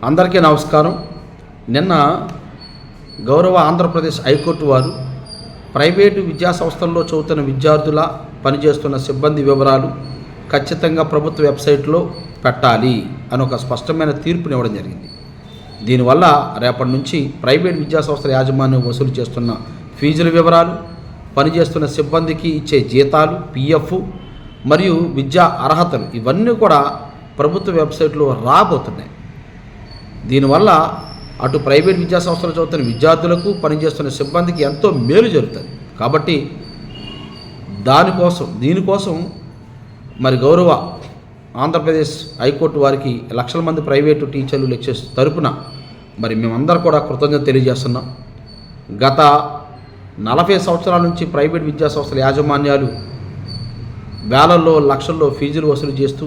అందరికీ నమస్కారం. నిన్న గౌరవ ఆంధ్రప్రదేశ్ హైకోర్టు వారు ప్రైవేటు విద్యా సంస్థల్లో చదువుతున్న విద్యార్థుల పనిచేస్తున్న సిబ్బంది వివరాలు ఖచ్చితంగా ప్రభుత్వ వెబ్సైట్లో పెట్టాలి అని ఒక స్పష్టమైన తీర్పునివ్వడం జరిగింది. దీనివల్ల రేపటి నుంచి ప్రైవేట్ విద్యా సంస్థల యాజమాన్యం వసూలు చేస్తున్న ఫీజుల వివరాలు, పనిచేస్తున్న సిబ్బందికి ఇచ్చే జీతాలు, పిఎఫ్ మరియు విద్యా అర్హతలు ఇవన్నీ కూడా ప్రభుత్వ వెబ్సైట్లో రాబోతున్నాయి. దీనివల్ల అటు ప్రైవేట్ విద్యా సంస్థలు చదువుతున్న విద్యార్థులకు, పనిచేస్తున్న సిబ్బందికి ఎంతో మేలు జరుగుతుంది. కాబట్టి దీనికోసం మరి గౌరవ ఆంధ్రప్రదేశ్ హైకోర్టు వారికి లక్షల మంది ప్రైవేటు టీచర్లు, లెక్చరర్స్ తరపున మరి మేమందరం కూడా కృతజ్ఞత తెలియజేస్తున్నాం. గత 40 సంవత్సరాల నుంచి ప్రైవేట్ విద్యా సంస్థల యాజమాన్యాలు వేలల్లో, లక్షల్లో ఫీజులు వసూలు చేస్తూ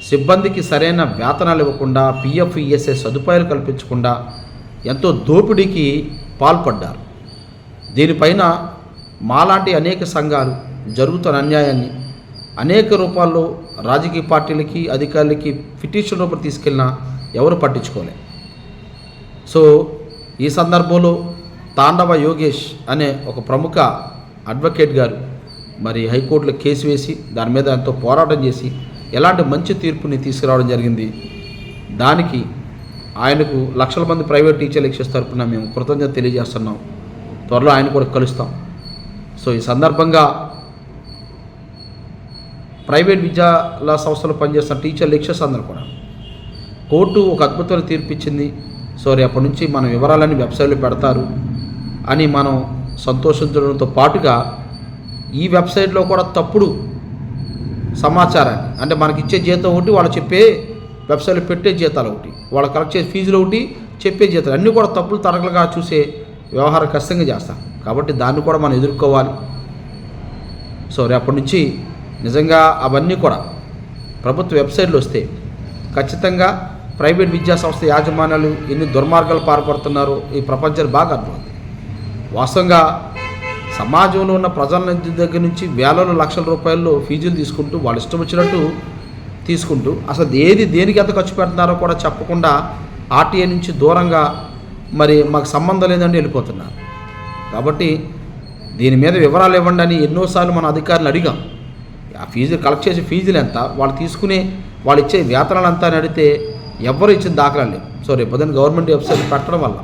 సిబ్బందికి సరైన వేతనాలు ఇవ్వకుండా, పిఎఫ్, ఈఎస్ఐ సదుపాయాలు కల్పించకుండా ఎంతో దోపిడీకి పాల్పడ్డారు. దీనిపైన మాలాంటి అనేక సంఘాలు జరుగుతున్న అన్యాయాన్ని అనేక రూపాల్లో రాజకీయ పార్టీలకి, అధికారులకి పిటిషన్ రూపంలో తీసుకెళ్ళినా ఎవరు పట్టించుకోలే. సో ఈ సందర్భంలో తాండవ యోగేష్ అనే ఒక ప్రముఖ అడ్వకేట్ గారు మరి హైకోర్టులో కేసు వేసి దాని మీద ఎంతో పోరాటం చేసి ఎలాంటి మంచి తీర్పుని తీసుకురావడం జరిగింది. దానికి ఆయనకు లక్షల మంది ప్రైవేట్ టీచర్ లెక్చరర్స్ తరపున మేము కృతజ్ఞత తెలియజేస్తున్నాం. త్వరలో ఆయన కూడా కలుస్తాం. సో ఈ సందర్భంగా ప్రైవేట్ విద్యాల సంస్థలు పనిచేస్తున్న టీచర్ లెక్చరర్స్ అందరూ కూడా కోర్టు ఒక అద్భుతమైన తీర్పు ఇచ్చింది. సో రేపటి నుంచి మన వివరాలన్నీ వెబ్సైట్లో పెడతారు అని మనం సంతోషించడంతో పాటుగా ఈ వెబ్సైట్లో కూడా తప్పుడు సమాచారాన్ని, అంటే మనకి ఇచ్చే జీతం ఒకటి, వాళ్ళు చెప్పే వెబ్సైట్లో పెట్టే జీతాలు ఒకటి, వాళ్ళు కలెక్ట్ చేసే ఫీజులు ఒకటి, చెప్పే జీతాలు అన్నీ కూడా తప్పులు తరగలుగా చూసే వ్యవహారం ఖచ్చితంగా చేస్తాం. కాబట్టి దాన్ని కూడా మనం ఎదుర్కోవాలి. సో రేపటి నుంచి నిజంగా అవన్నీ కూడా ప్రభుత్వ వెబ్సైట్లో వస్తే ఖచ్చితంగా ప్రైవేట్ విద్యా సంస్థ యాజమాన్యాలు ఎన్ని దుర్మార్గాలు పాల్పడుతున్నారో ఈ ప్రపంచానికి బాగా అర్థమవుతుంది. వాస్తవంగా సమాజంలో ఉన్న ప్రజల దగ్గర నుంచి వేలలో లక్షల రూపాయల్లో ఫీజులు తీసుకుంటూ వాళ్ళు ఇష్టం వచ్చినట్టు తీసుకుంటూ అసలు దేనికి ఎంత ఖర్చు పెడుతున్నారో కూడా చెప్పకుండా ఆర్టీఐ నుంచి దూరంగా మరి మాకు సంబంధం లేదని వెళ్ళిపోతున్నారు. కాబట్టి దీని మీద వివరాలు ఇవ్వండి అని ఎన్నోసార్లు మన అధికారులు అడిగాం. ఆ ఫీజులు కలెక్ట్ చేసే ఫీజులు ఎంత, వాళ్ళు ఇచ్చే వేతనాలు ఎంత అని అడిగితే ఎవరు ఇచ్చిన దాఖలాలు లేవు. సో రేపొద్దున గవర్నమెంట్ వెబ్సైట్ పెట్టడం వల్ల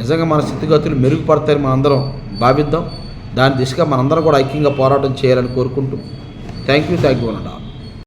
నిజంగా మన స్థితిగతులు మెరుగుపడతాయని మనందరం భావిద్దాం. దాని దిశగా మనందరం కూడా ఐక్యంగా పోరాటం చేయాలని కోరుకుంటూ థ్యాంక్ యూ అనండి.